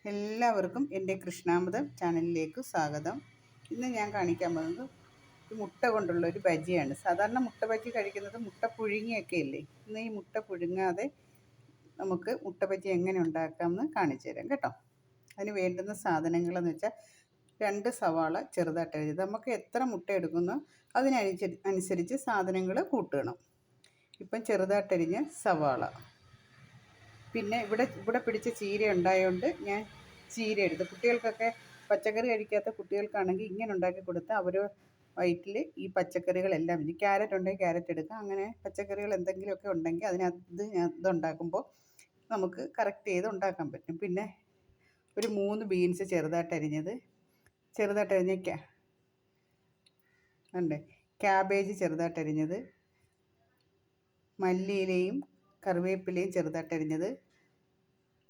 എല്ലാവർക്കും എൻ്റെ കൃഷ്ണാമൃതം ചാനലിലേക്ക് സ്വാഗതം. ഇന്ന് ഞാൻ കാണിക്കാൻ പോകുന്നത് മുട്ട കൊണ്ടുള്ള ഒരു ബജിയാണ്. സാധാരണ മുട്ട ബജി കഴിക്കുന്നത് മുട്ട പുഴുങ്ങിയൊക്കെ ഇല്ലേ. ഇന്ന് ഈ മുട്ട പുഴുങ്ങാതെ നമുക്ക് മുട്ട ബജി എങ്ങനെ ഉണ്ടാക്കാമെന്ന് കാണിച്ചു തരാം കേട്ടോ. അതിന് വേണ്ടുന്ന സാധനങ്ങളെന്ന് വെച്ചാൽ 2 സവാള ചെറുതായിട്ട് അരിഞ്ഞത്. നമുക്ക് എത്ര മുട്ട എടുക്കുന്നോ അതിനനുസരിച്ച് സാധനങ്ങൾ കൂട്ടണം. ഇപ്പം ചെറുതായിട്ടരിഞ്ഞ സവാള, പിന്നെ ഇവിടെ പിടിച്ച ചീര ഉണ്ടായതുകൊണ്ട് ഞാൻ ചീര എടുത്തു. കുട്ടികൾക്കൊക്കെ പച്ചക്കറി കഴിക്കാത്ത കുട്ടികൾക്കാണെങ്കിൽ ഇങ്ങനെ ഉണ്ടാക്കി കൊടുത്താൽ അവർ വയറ്റിൽ ഈ പച്ചക്കറികളെല്ലാം ഇനി ക്യാരറ്റ് ഉണ്ടെങ്കിൽ ക്യാരറ്റ് എടുക്കാം. അങ്ങനെ പച്ചക്കറികൾ എന്തെങ്കിലുമൊക്കെ ഉണ്ടെങ്കിൽ ഇതുണ്ടാക്കുമ്പോൾ നമുക്ക് കറക്റ്റ് ചെയ്ത് ഉണ്ടാക്കാൻ പറ്റും. പിന്നെ ഒരു 3 ബീൻസ് ചെറുതായിട്ടരിഞ്ഞത്, ക്യാബേജ് ചെറുതായിട്ടരിഞ്ഞത്, മല്ലിയിലയും കറിവേപ്പിലയും ചെറുതായിട്ടരിഞ്ഞത്,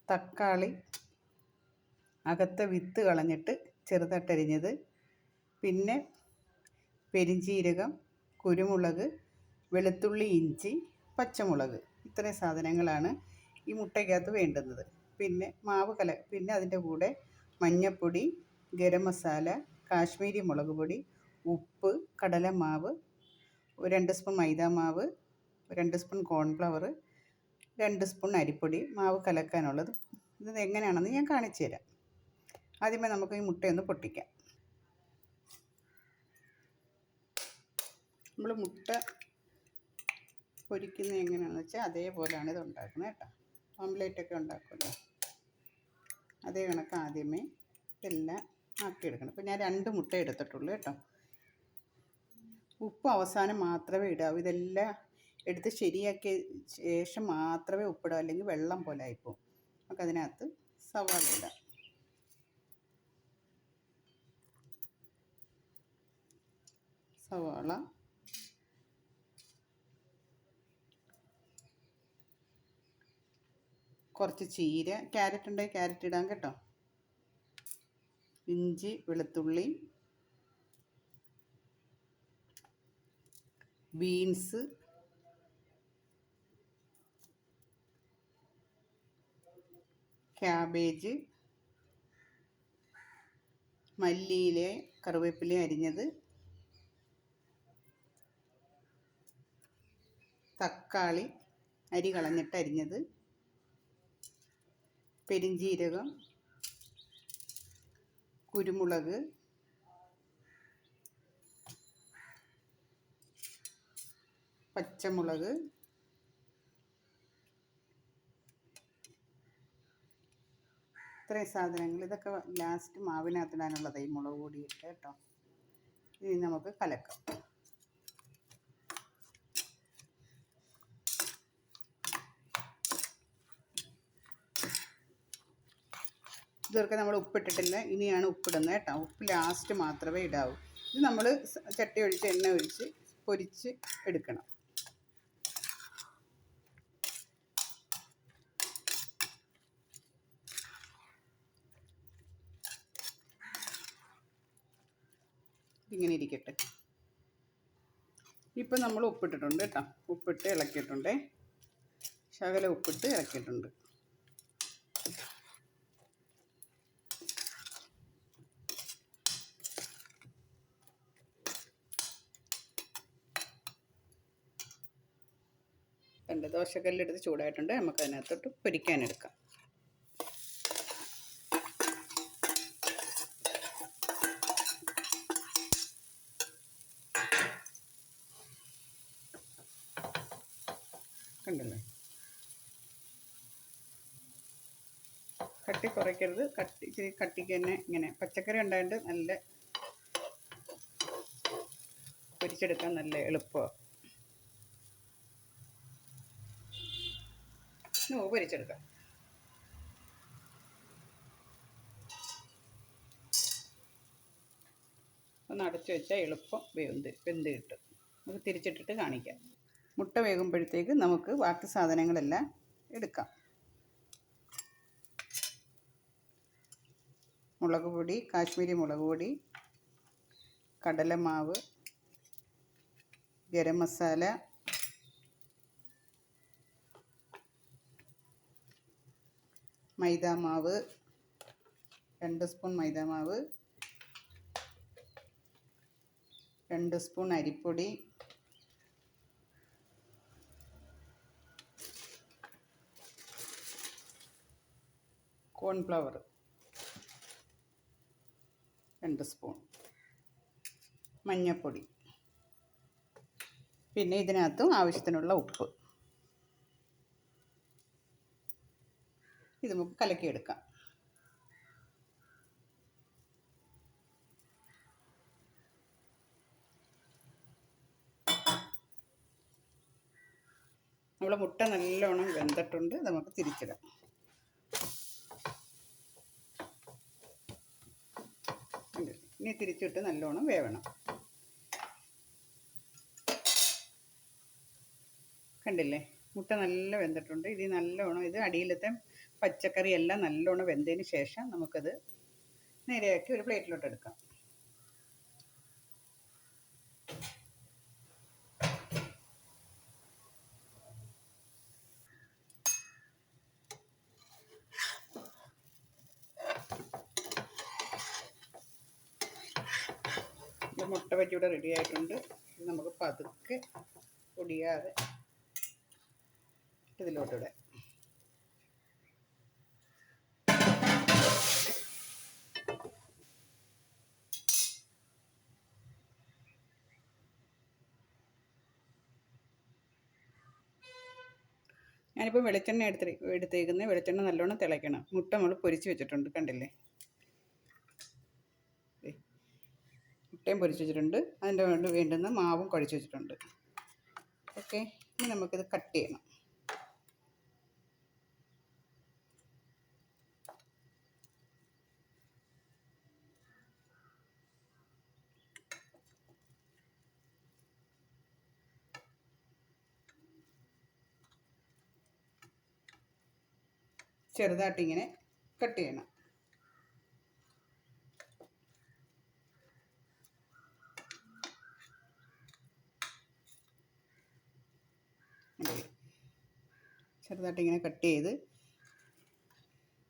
തക്കാളി അകത്തെ വിത്ത് കളഞ്ഞിട്ട് ചെറുതായിട്ടരിഞ്ഞത്, പിന്നെ പെരിഞ്ചീരകം, കുരുമുളക്, വെളുത്തുള്ളി, ഇഞ്ചി, പച്ചമുളക്, ഇത്രയും സാധനങ്ങളാണ് ഈ മുട്ടയ്ക്കകത്ത് വേണ്ടുന്നത്. പിന്നെ പിന്നെ അതിൻ്റെ കൂടെ മഞ്ഞൾപ്പൊടി, ഗരം മസാല, കാശ്മീരി മുളക് പൊടി, ഉപ്പ്, കടലമാവ്, 2 സ്പൂൺ മൈദാമാവ്, 2 സ്പൂൺ കോൺഫ്ലവർ, 2 സ്പൂൺ അരിപ്പൊടി, മാവ് കലക്കാനുള്ളത്. ഇത് എങ്ങനെയാണെന്ന് ഞാൻ കാണിച്ചു തരാം. ആദ്യമേ നമുക്ക് ഈ മുട്ടയൊന്ന് പൊട്ടിക്കാം. നമ്മൾ മുട്ട പൊരിക്കുന്നത് എങ്ങനെയാണെന്ന് വെച്ചാൽ അതേപോലെയാണ് ഇത് ഉണ്ടാക്കുന്നത് കേട്ടോ. ഓംലേറ്റൊക്കെ ഉണ്ടാക്കുമല്ലോ, അതേ കണക്ക് ആദ്യമേ ഇതെല്ലാം ആക്കിയെടുക്കണം. ഇപ്പോൾ ഞാൻ 2 മുട്ട എടുത്തിട്ടുള്ളൂ കേട്ടോ. ഉപ്പ് അവസാനം മാത്രമേ ഇടാവൂ. ഇതെല്ലാം എടുത്ത് ശരിയാക്കിയ ശേഷം മാത്രമേ ഉപ്പിടാവൂ, അല്ലെങ്കിൽ വെള്ളം പോലെ ആയിപ്പോവും. നമുക്കതിനകത്ത് സവാള ഇടാം. സവാള, കുറച്ച് ചീര, ക്യാരറ്റ് ഉണ്ടെങ്കിൽ ക്യാരറ്റ് ഇടാം കേട്ടോ. ഇഞ്ചി, വെളുത്തുള്ളി, ബീൻസ്, ക്യാബേജ്, മല്ലിയില, കറിവേപ്പില അരിഞ്ഞത്, തക്കാളി അരി കളഞ്ഞിട്ട് അരിഞ്ഞത്, പെരിഞ്ചീരകം, കുരുമുളക്, പച്ചമുളക്, ഇത്രയും സാധനങ്ങൾ. ഇതൊക്കെ ലാസ്റ്റ് മാവിനകത്തിടാനുള്ളത്. ഈ മുളക് പൊടി ഇട്ട് കേട്ടോ. ഇനി നമുക്ക് കലക്കാം. ഇതൊക്കെ നമ്മൾ ഉപ്പിട്ടിട്ടില്ല, ഇനിയാണ് ഉപ്പിടുന്നത് കേട്ടോ. ഉപ്പ് ലാസ്റ്റ് മാത്രമേ ഇടാവൂ. ഇത് നമ്മൾ ചട്ടി ഒഴിച്ച് എണ്ണ ഒഴിച്ച് പൊരിച്ച് എടുക്കണം. ഇങ്ങനെ ഇരിക്കട്ടെ. ഇപ്പം നമ്മൾ ഉപ്പിട്ടിട്ടുണ്ട് കേട്ടോ. ഉപ്പിട്ട് ഇളക്കിയിട്ടുണ്ട്, ശകലം ഉപ്പിട്ട് ഇളക്കിയിട്ടുണ്ട്. ദോശക്കല്ലെടുത്ത് ചൂടായിട്ടുണ്ട്. നമുക്ക് അതിനകത്തോട്ട് പൊരിക്കാനെടുക്കാം. കണ്ടല്ലേ, കട്ടി കുറയ്ക്കരുത്. ഇച്ചിരി കട്ടിക്ക് തന്നെ ഇങ്ങനെ പച്ചക്കറി ഉണ്ടായിട്ട് നല്ല പൊരിച്ചെടുക്കാൻ നല്ല എളുപ്പമാണ്. പൊരിച്ചെടുക്കാം. ഒന്ന് അടച്ചു വെച്ചാൽ എളുപ്പം വെന്ത് കിട്ടും. നമുക്ക് തിരിച്ചിട്ടിട്ട് കാണിക്കാം. മുട്ട വേകുമ്പോഴത്തേക്ക് നമുക്ക് ബാക്കി സാധനങ്ങളെല്ലാം എടുക്കാം. മുളക് പൊടി, കാശ്മീരി മുളക് പൊടി, കടലമാവ്, ഗരം മസാല, മൈദാമാവ്, 2 സ്പൂൺ മൈദാമാവ്, 2 സ്പൂൺ അരിപ്പൊടി, കോൺഫ്ലവർ 2 സ്പൂൺ, മഞ്ഞൾപ്പൊടി, പിന്നെ ഇതിനകത്തും ആവശ്യത്തിനുള്ള ഉപ്പ്. ഇത് നമുക്ക് കലക്കിയെടുക്കാം. നമ്മുടെ മുട്ട നല്ലോണം വെന്തിട്ടുണ്ട്. നമുക്ക് തിരിച്ചിടാം. ഇനി തിരിച്ചിട്ട് നല്ലോണം വേവണം. കണ്ടില്ലേ, മുട്ട നല്ല വെന്തിട്ടുണ്ട്. ഇത് നല്ലോണം, ഇത് അടിയിലത്തെ പച്ചക്കറി എല്ലാം നല്ലോണം വെന്തതിന് ശേഷം നമുക്കത് നേരെയാക്കി ഒരു പ്ലേറ്റിലോട്ട് എടുക്കാം. മുട്ട ബജി ഇവിടെ റെഡി ആയിട്ടുണ്ട്. ഇത് നമുക്ക് പതുക്കെ പൊടിയാതെ ഇതിലോട്ടിടാം. ഞാനിപ്പോൾ വെളിച്ചെണ്ണ എടുത്തേക്കുന്നത്. വെളിച്ചെണ്ണ നല്ലോണം തിളയ്ക്കണം. മുട്ട നമ്മൾ പൊരിച്ച് വെച്ചിട്ടുണ്ട്, കണ്ടില്ലേ. മുട്ടയും പൊരിച്ച് വെച്ചിട്ടുണ്ട്. അതിൻ്റെ വേണ്ടുന്ന മാവും കുഴച്ച് വെച്ചിട്ടുണ്ട്. ഓക്കെ, ഇനി നമുക്കിത് കട്ട് ചെയ്യണം. ചെറുതായിട്ടിങ്ങനെ കട്ട് ചെയ്യണം. ചെറുതായിട്ടിങ്ങനെ കട്ട് ചെയ്ത്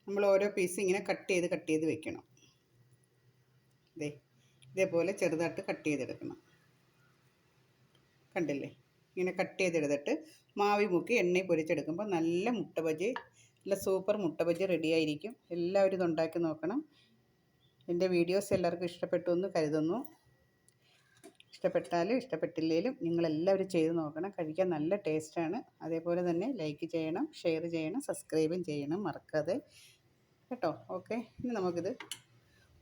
നമ്മൾ ഓരോ പീസ് ഇങ്ങനെ കട്ട് ചെയ്ത് വെക്കണം. ഇതേപോലെ ചെറുതായിട്ട് കട്ട് ചെയ്തെടുക്കണം. കണ്ടില്ലേ, ഇങ്ങനെ കട്ട് ചെയ്തെടുത്തിട്ട് മാവി മുക്കി എണ്ണയിൽ പൊരിച്ചെടുക്കുമ്പോൾ നല്ല മുട്ട ബജി, നല്ല സൂപ്പർ മുട്ട ബജി റെഡിയായിരിക്കും. എല്ലാവരും ഇതുണ്ടാക്കി നോക്കണം. എൻ്റെ വീഡിയോസ് എല്ലാവർക്കും ഇഷ്ടപ്പെട്ടു എന്ന് കരുതുന്നു. ഇഷ്ടപ്പെട്ടാലും ഇഷ്ടപ്പെട്ടില്ലെങ്കിലും നിങ്ങളെല്ലാവരും ചെയ്ത് നോക്കണം. കഴിക്കാൻ നല്ല ടേസ്റ്റാണ്. അതേപോലെ തന്നെ ലൈക്ക് ചെയ്യണം, ഷെയർ ചെയ്യണം, സബ്സ്ക്രൈബും ചെയ്യണം മറക്കാതെ കേട്ടോ. ഓക്കെ, ഇനി നമുക്കിത്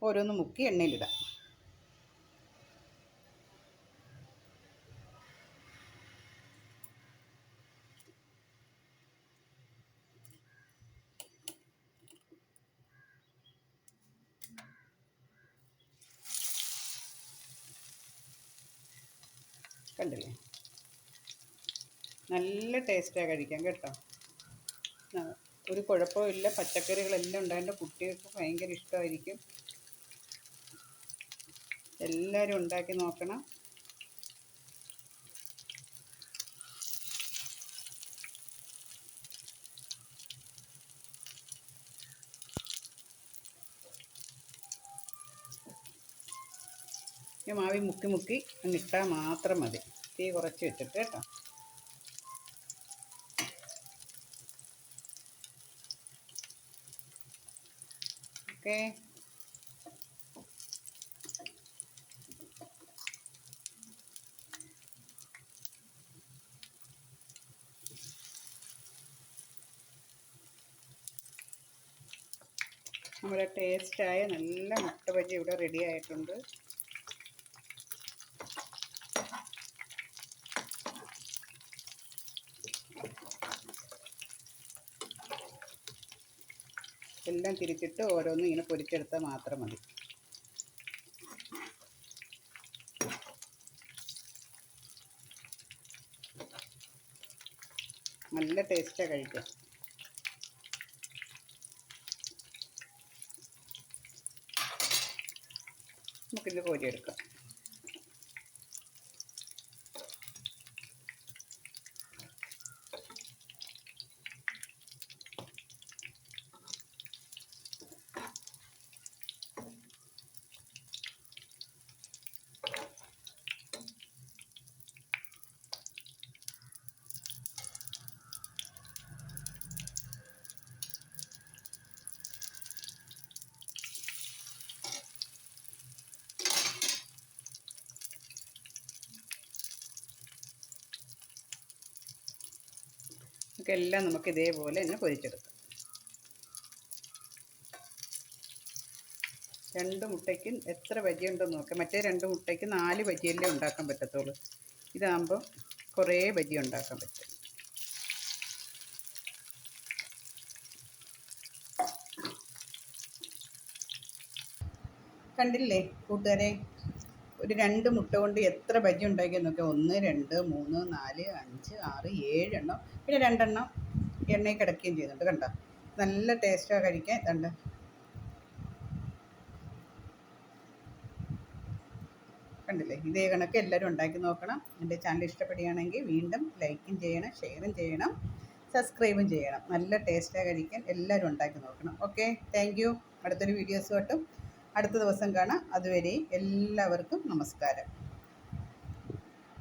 ഓരോന്ന് മുക്കി എണ്ണയിലിടാം. കണ്ടില്ലേ, നല്ല ടേസ്റ്റാണ് കഴിക്കാൻ കേട്ടോ. ഒരു കുഴപ്പമില്ല. പച്ചക്കറികളെല്ലാം ഉണ്ടായിട്ട് കുട്ടികൾക്ക് ഭയങ്കര ഇഷ്ടമായിരിക്കും. എല്ലാവരും ഉണ്ടാക്കി നോക്കണം. ഈ മാവി മുക്കി അങ്ങിട്ടാൽ മാത്രം മതി. തീ കുറച്ച് വെച്ചിട്ട് കേട്ടോ. ഓക്കെ, നമ്മുടെ ടേസ്റ്റായ നല്ല മുട്ട ബജി ഇവിടെ റെഡി ആയിട്ടുണ്ട്. എല്ലാം തിരിച്ചിട്ട് ഓരോന്നും ഇങ്ങനെ പൊരിച്ചെടുത്താൽ മാത്രം മതി. നല്ല ടേസ്റ്റാണ് കഴിക്കാൻ. നമുക്കിത് കോരിയെടുക്കാം. എല്ലാം നമുക്ക് ഇതേപോലെ തന്നെ പൊരിച്ചെടുക്കാം. 2 മുട്ടയ്ക്ക് എത്ര ബജി ഉണ്ടെന്ന് നോക്കാം. മറ്റേ 2 മുട്ടയ്ക്ക് 4 ബജിയല്ലേ ഉണ്ടാക്കാൻ പറ്റത്തുള്ളൂ. ഇതാകുമ്പോൾ കുറേ ബജി ഉണ്ടാക്കാൻ പറ്റും. കണ്ടില്ലേ കൂട്ടുകാരെ, ഒരു 2 മുട്ട കൊണ്ട് എത്ര ബജി ഉണ്ടാക്കിയെന്ന് നോക്കാം. 1 2 3 4 5 6 7 എണ്ണം, പിന്നെ 2 എണ്ണം എണ്ണയിൽ കിടക്കുകയും ചെയ്യുന്നുണ്ട്. കണ്ടോ, നല്ല ടേസ്റ്റാണ് കഴിക്കാൻ. കണ്ടോ, കണ്ടില്ലേ? ഇതേ കണക്ക് എല്ലാവരും ഉണ്ടാക്കി നോക്കണം. എൻ്റെ ചാനൽ ഇഷ്ടപ്പെടുകയാണെങ്കിൽ വീണ്ടും ലൈക്കും ചെയ്യണം, ഷെയറും ചെയ്യണം, സബ്സ്ക്രൈബും ചെയ്യണം. നല്ല ടേസ്റ്റാണ് കഴിക്കാൻ. എല്ലാവരും ഉണ്ടാക്കി നോക്കണം. Okay, thank you. അടുത്തൊരു വീഡിയോസുമായിട്ടും അടുത്ത ദിവസം കാണാം. അതുവരെ എല്ലാവർക്കും നമസ്കാരം.